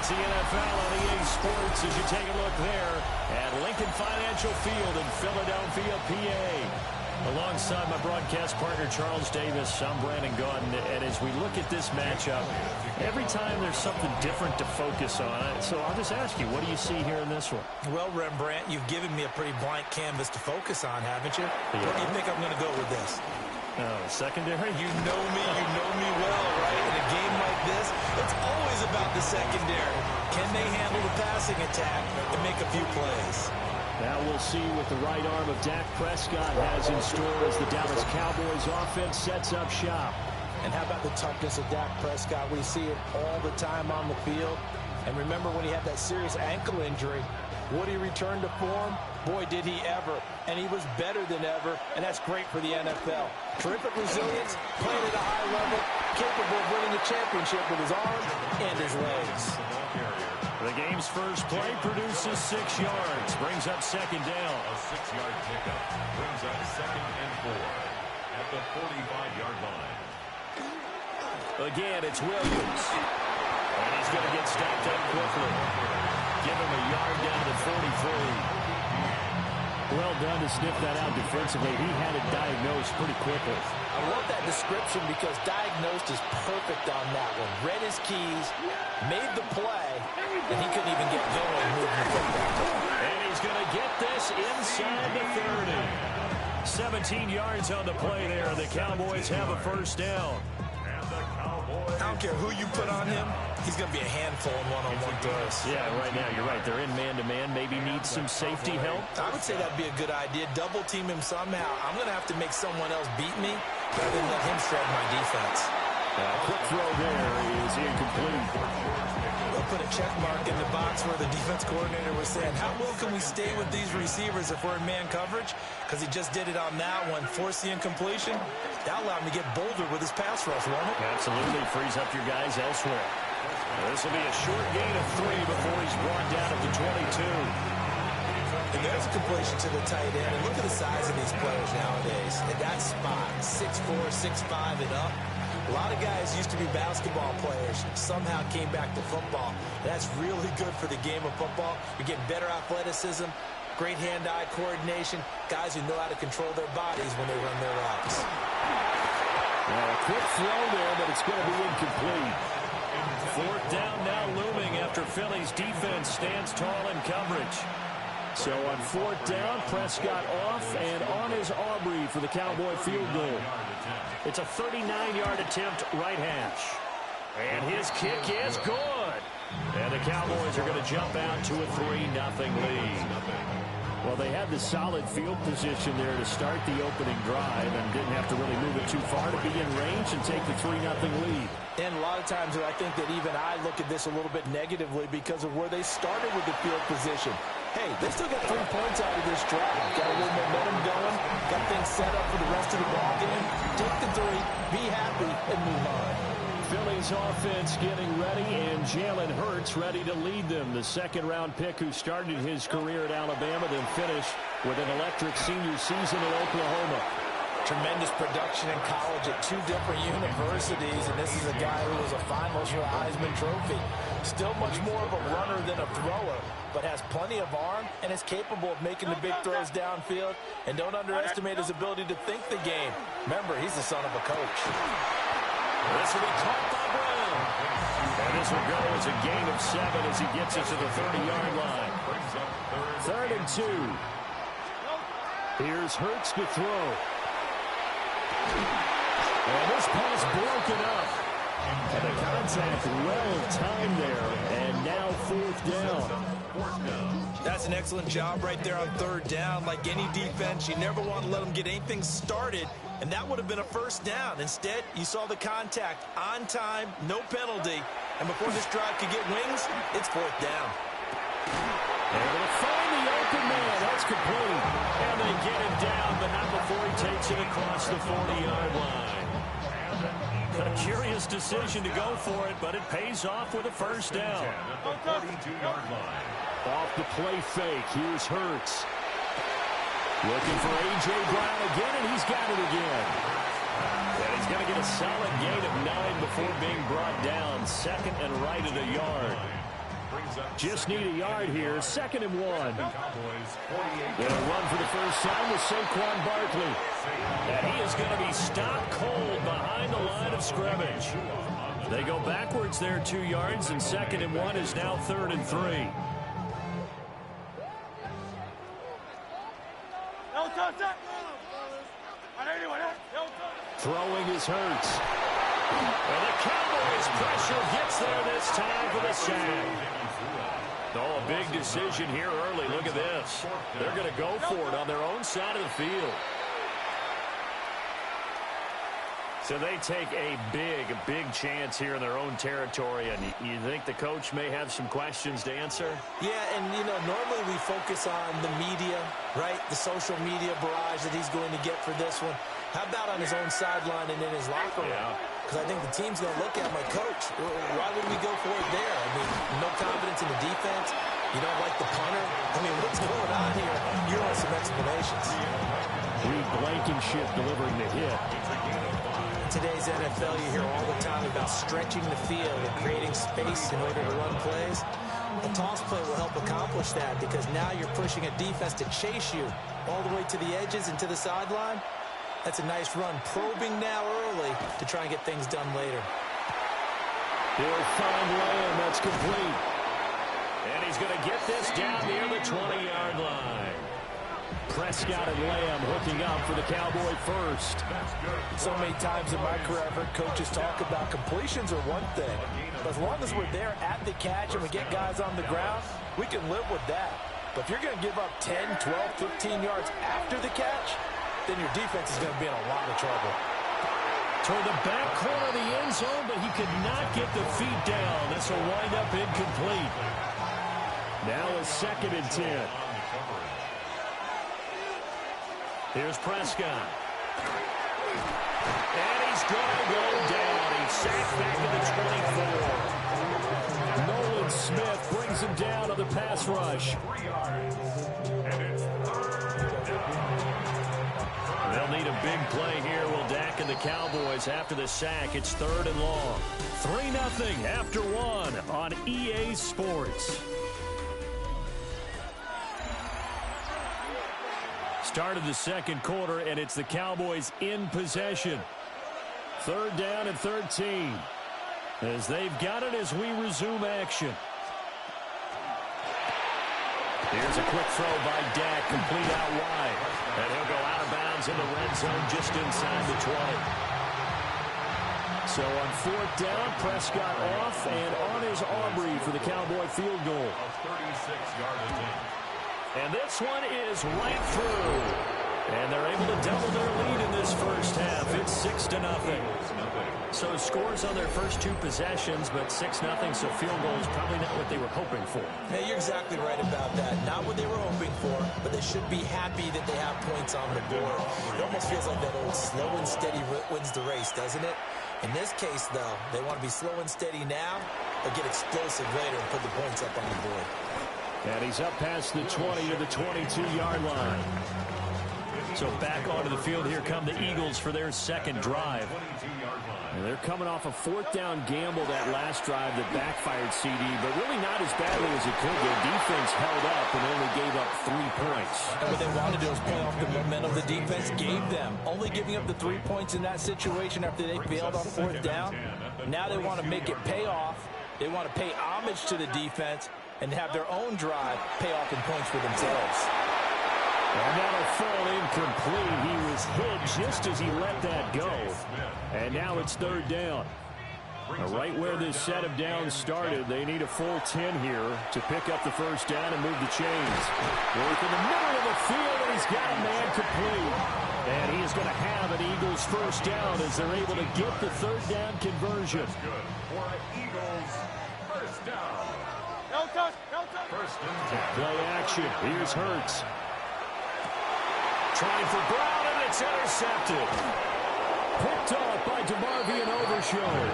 It's the NFL on EA Sports as you take a look there at Lincoln Financial Field in Philadelphia, PA. Alongside my broadcast partner, Charles Davis, I'm Brandon Gaudin. And as we look at this matchup, every time there's something different to focus on. So I'll just ask you, what do you see here in this one? Well, Rembrandt, you've given me a pretty blank canvas to focus on, haven't you? Yeah. Where do you think I'm going to go with this? Secondary? You know me well, right? In a game like this, it's always about the secondary. Can they handle the passing attack and make a few plays? Now we'll see what the right arm of Dak Prescott has in store as the Dallas Cowboys offense sets up shop. And how about the toughness of Dak Prescott? We see it all the time on the field. And remember when he had that serious ankle injury, would he return to form? Boy, did he ever. And he was better than ever, and that's great for the NFL. Terrific resilience, playing at a high level, capable of winning a championship with his arms and his legs. The game's first play produces 6 yards, brings up second down. A 6-yard pickup brings up 2nd and 4 at the 45-yard line. Again, it's Williams. And he's going to get stopped up quickly. Give him a yard down to 43. Well done to sniff that out defensively. He had it diagnosed pretty quickly. I love that description because diagnosed is perfect on that one. Read his keys, made the play, and he couldn't even get going moving the football. And he's going to get this inside the 30. 17 yards on the play there. The Cowboys have a first down. I don't care who you put on him, he's going to be a handful in one-on-one throws. Yeah, right now, you're right. They're in man-to-man. Maybe needs some safety help. I would say that'd be a good idea. Double team him somehow. I'm going to have to make someone else beat me rather than let him shred my defense. Quick throw there is incomplete. We'll put a check mark in the box where the defense coordinator was saying, how well can we stay with these receivers if we're in man coverage? Because he just did it on that one, forced the incompletion. That allowed him to get bolder with his pass rush, won't it? Absolutely. Frees up your guys elsewhere. This will be a short gain of 3 before he's brought down at the 22. And there's a completion to the tight end. And look at the size of these players nowadays. At that spot, 6'4", 6'5", and up. A lot of guys used to be basketball players, somehow came back to football. That's really good for the game of football. You're getting better athleticism, great hand-eye coordination, guys who know how to control their bodies when they run their routes. A quick throw there, but it's going to be incomplete. 4th down now looming after Philly's defense stands tall in coverage. So on 4th down, Prescott off and on is Aubrey for the Cowboy field goal. It's a 39-yard attempt right hash. And his kick is good. And the Cowboys are going to jump out to a 3-0 lead. Well, they had the solid field position there to start the opening drive and didn't have to really move it too far to be in range and take the 3-0 lead. And a lot of times I think that even I look at this a little bit negatively because of where they started with the field position. Hey, they still got 3 points out of this drive. Got a little momentum going, got things set up for the rest of the ball game. Take the 3, be happy, and move on. Philly's offense getting ready, and Jalen Hurts ready to lead them. The second-round pick who started his career at Alabama, then finished with an electric senior season at Oklahoma. Tremendous production in college at 2 different universities, and this is a guy who was a finalist for the Heisman Trophy. Still much more of a runner than a thrower, but has plenty of arm and is capable of making the big throws downfield. And don't underestimate his ability to think the game. Remember, he's the son of a coach. This will be caught by Brown. And this will go as a gain of 7 as he gets it to the 30-yard line. 3rd and 2. Here's Hurts to throw. And this pass broken up. And the contact well-timed there. And now 4th down. That's an excellent job right there on 3rd down. Like any defense, you never want to let them get anything started. And that would have been a 1st down. Instead, you saw the contact on time, no penalty. And before this drive could get wings, it's 4th down. Able to find the open man. That's complete. And they get him down, but not before he takes it across the 40-yard line. A curious decision to go for it, but it pays off with a 1st down. At the 42-yard line. Off the play fake, here's Hurts. Looking for A.J. Brown again, and he's got it again. And he's going to get a solid gain of 9 before being brought down. 2nd and right at a yard. Just need a yard here. 2nd and 1. They'll run for the first time with Saquon Barkley. And he is going to be stopped cold behind the line of scrimmage. They go backwards there 2 yards, and 2nd and 1 is now 3rd and 3. Throwing is Hurts. And the Cowboys pressure gets there this time for the sack. Oh, a big decision here early. Look at this. They're going to go for it on their own side of the field. So they take a big chance here in their own territory. And you think the coach may have some questions to answer? Yeah, and, normally we focus on the media, right? The social media barrage that he's going to get for this one. How about on his own sideline and in his locker room? Because I think the team's going to look at my coach. Why would we go for it there? I mean, no confidence in the defense. You don't like the punter. I mean, what's going on here? You want some explanations. Reed Blankenship delivering the hit. In today's NFL, you hear all the time about stretching the field and creating space in order to run plays. A toss play will help accomplish that because now you're pushing a defense to chase you all the way to the edges and to the sideline. That's a nice run, probing now early to try and get things done later. He'll find Lamb. That's complete. And he's going to get this down near the 20-yard line. Prescott and Lamb hooking up for the Cowboy first. So many times in my career, I've heard coaches talk about completions are one thing. But as long as we're there at the catch and we get guys on the ground, we can live with that. But if you're going to give up 10, 12, 15 yards after the catch, then your defense is going to be in a lot of trouble. Toward the back corner of the end zone, but he could not get the feet down. This will wind up incomplete. Now a 2nd and 10. Here's Prescott. And he's going to go down. He's sacked back to the 24. Nolan Smith brings him down on the pass rush. They'll need a big play here, will Dak and the Cowboys after the sack. It's 3rd and long. 3-0 after 1 on EA Sports. Start of the 2nd quarter, and it's the Cowboys in possession. 3rd down and 13. As they've got it as we resume action. Here's a quick throw by Dak, complete out wide. And he'll go out of bounds in the red zone just inside the 20. So on 4th down, Prescott off, and on is Aubrey for the Cowboy field goal. A 36-yard attempt. And this one is right through. And they're able to double their lead in this first half. It's 6-0. So scores on their first 2 possessions, but 6-0, so field goal is probably not what they were hoping for. Hey, you're exactly right about that. Not what they were hoping for, but they should be happy that they have points on the board. It almost feels like that old slow and steady wins the race, doesn't it? In this case, though, they want to be slow and steady now, but get explosive later and put the points up on the board. And he's up past the 20 to the 22-yard line. So back onto the field, here come the Eagles for their 2nd drive. And they're coming off a 4th down gamble that last drive that backfired CD, but really not as badly as it could. Their defense held up and only gave up 3 points. And what they wanted to do was play off the momentum the defense gave them. Only giving up the 3 points in that situation after they failed on 4th down. Now they want to make it pay off. They want to pay homage to the defense and have their own drive pay off in points for themselves. And that'll fall incomplete. He was hit just as he let that go. And now it's 3rd down. Right where this set of downs started, they need a full 10 here to pick up the first down and move the chains. Worth in the middle of the field, and he's got a man complete. And he is going to have an Eagles first down as they're able to get the 3rd down conversion. Good for an Eagles first down. No touch, no touch. First and 10. Play action. Here's Hurts. Trying for Brown, and it's intercepted. Picked off by DeMarvion Overshown.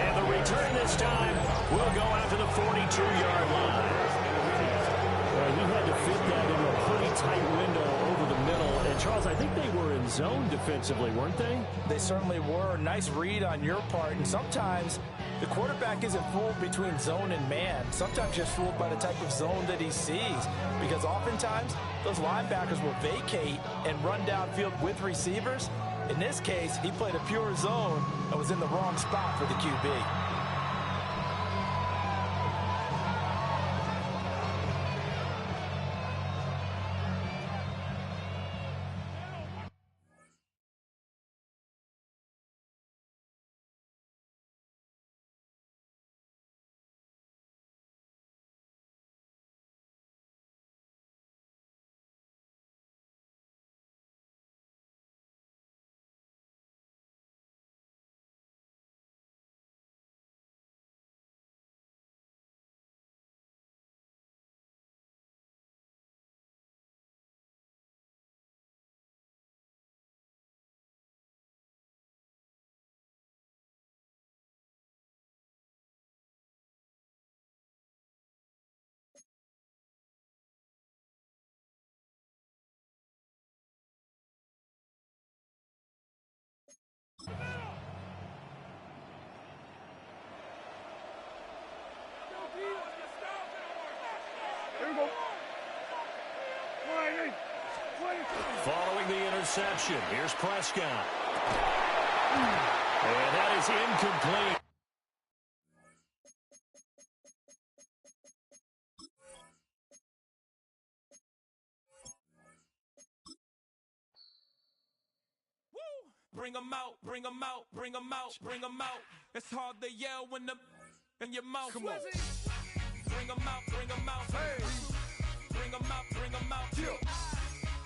And the return this time will go out to the 42-yard line. Boy, he had to fit that into a pretty tight window over the middle. And, Charles, I think they were in zone defensively, weren't they? They certainly were. Nice read on your part. And sometimes the quarterback isn't fooled between zone and man. Sometimes just fooled by the type of zone that he sees. Because oftentimes, those linebackers will vacate and run downfield with receivers. In this case, he played a pure zone and was in the wrong spot for the QB. Following the interception, here's Prescott. And that is incomplete. Bring 'em out, bring 'em out, bring 'em out, bring 'em out. It's hard to yell when the in your mouth. Come on. Bring 'em out, bring 'em out. Hey. Bring 'em out, bring 'em out. Yeah.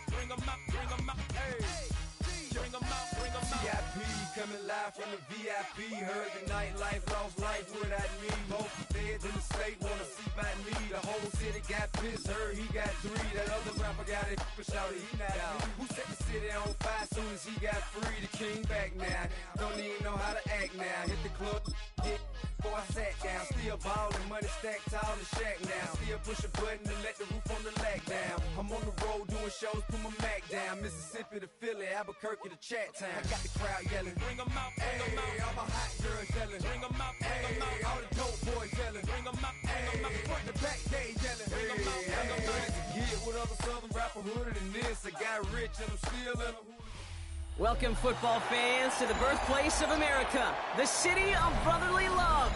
Bring 'em out, bring 'em out. Hey. Bring 'em out, bring 'em out. VIP coming live from the VIP. Heard the nightlife, lost life without me. Both feds in the state wanna see by me. The whole city got pissed, heard he got 3. That other rapper got it, but shouted he not out. Who set the city on fire soon as he got free? The king back now, don't even know how to act now. Hit the club, get before I sat down. Still ballin', money stacked tall in shack now. Still push a button to let the roof on the lag down. I'm on the road doing shows, put my Mac down. Mississippi to Philly, Albuquerque to Chat Town. I got the crowd yelling, bring 'em out, bring 'em out. All my hot girls yelling, bring 'em out, bring 'em out. All the dope boys yelling, bring 'em out, bring 'em out. Front to back, they yelling, bring 'em out, bring 'em out. To get with other southern rapper hooded than this. I got rich and I'm still in a Welcome, football fans, to the birthplace of America, the city of brotherly love.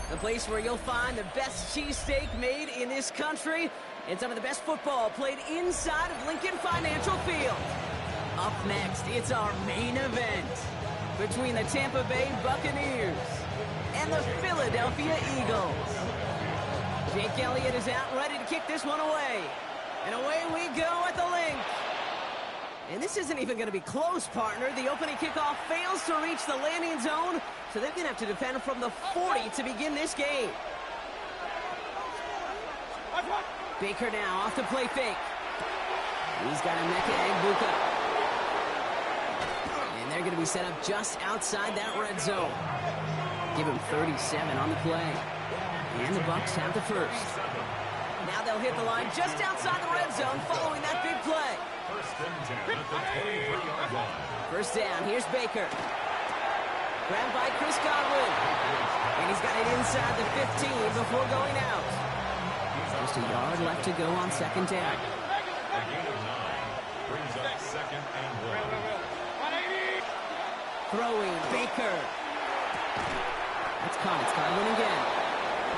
The place where you'll find the best cheesesteak made in this country and some of the best football played inside of Lincoln Financial Field. Up next, it's our main event between the Tampa Bay Buccaneers and the Philadelphia Eagles. Jake Elliott is out ready to kick this one away. And away we go at the link. And this isn't even going to be close, partner. The opening kickoff fails to reach the landing zone, so they're going to have to defend from the 40 to begin this game. Baker now off the play fake. He's got Emeka Egbuka. And they're going to be set up just outside that red zone. Give him 37 on the play. And the Bucs have the first. Now they'll hit the line just outside the red zone following that big play. First and 10 at the 23-yard line. First down, here's Baker. Grabbed by Chris Godwin. And he's got it inside the 15 before going out. Just a yard left to go on second down. A gain of 9 brings up second and 1. Throwing, Baker. That's caught. It's Godwin again.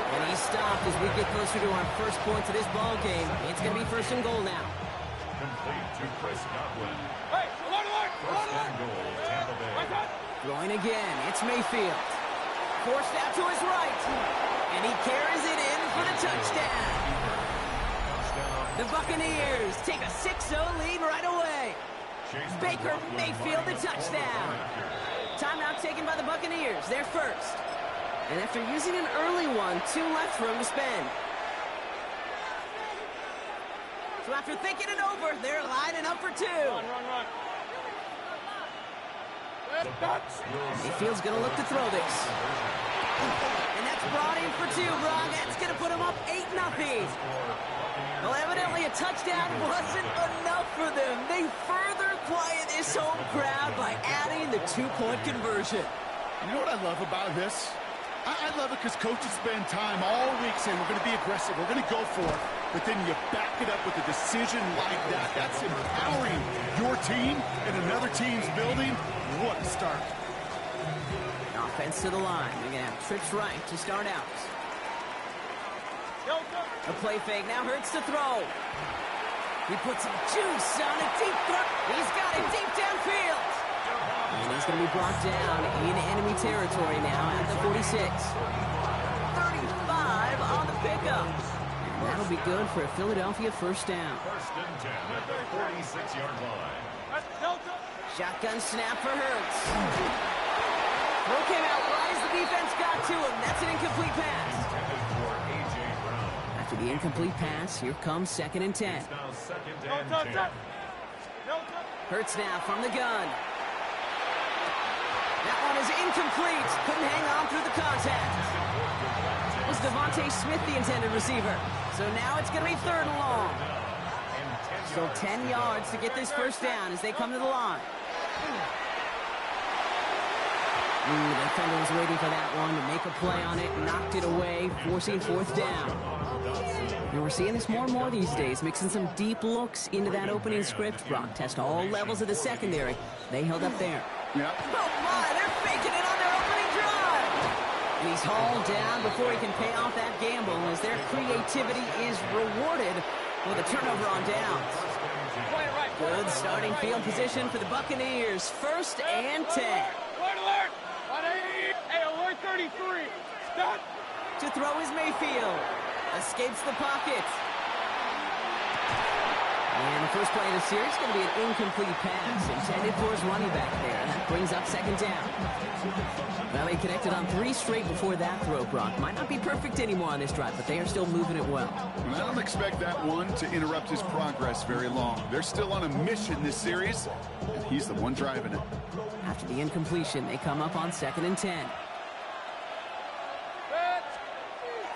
And he's stopped as we get closer to our first points of this ball game. It's going to be first and goal now. Complete to Chris Godwin. Hey, First and goal, Tampa Bay. Throwing again. It's Mayfield. Forced out to his right. And he carries it in for the touchdown. The Buccaneers take a 6-0 lead right away. Baker Mayfield the touchdown. Timeout taken by the Buccaneers. They're first. And after using an early one, 2 left for him to spend. So after thinking it over, they're lining up for 2. Run. The Bucs will Mayfield's going to look to throw this. And that's gets brought in for 2, Brock. That's going to put him up 8-0. Well, evidently a touchdown wasn't enough for them. They further quiet this home crowd by adding the 2-point conversion. You know what I love about this? I love it because coaches spend time all week saying we're going to be aggressive, we're going to go for it, but then you back it up with a decision like that. That's empowering your team in another team's building. What a start. Offense to the line. They're going to have trips right to start out. A play fake. Now Hurts to throw. He puts some juice on a deep throw. He's got it deep downfield. And he's going to be brought down in enemy territory now at the 46. 35 on the pickup. And that'll be good for a Philadelphia first down. First and 10 at the 46-yard line. Shotgun snap for Hurts. Throw came out right as the defense got to him. That's an incomplete pass. After the incomplete pass, here comes 2nd and 10. It's now 2nd and 10. Hurts now from the gun. That one is incomplete. Couldn't hang on through the contact. It was Devontae Smith, the intended receiver. So now it's going to be 3rd and long. Still 10 yards to get this first down as they come to the line. The defender was waiting for that one to make a play on it, knocked it away, forcing 4th down. And we're seeing this more and more these days, mixing some deep looks into that opening script. Brock test all levels of the secondary. They held up there. Yeah. Oh my, they're faking it on their opening drive. And he's hauled down before he can pay off that gamble as their creativity is rewarded with a turnover on downs. Good starting field position for the Buccaneers. 1st and 10. Alert! Hey, alert 33. Stop. To throw is Mayfield. Escapes the pocket. And the first play of the series is going to be an incomplete pass intended for his running back there. And that brings up 2nd down. Well, they connected on 3 straight before that throw, Brock. Might not be perfect anymore on this drive, but they are still moving it well. And I don't expect that one to interrupt his progress very long. They're still on a mission this series, and he's the one driving it. After the incompletion, they come up on 2nd and 10.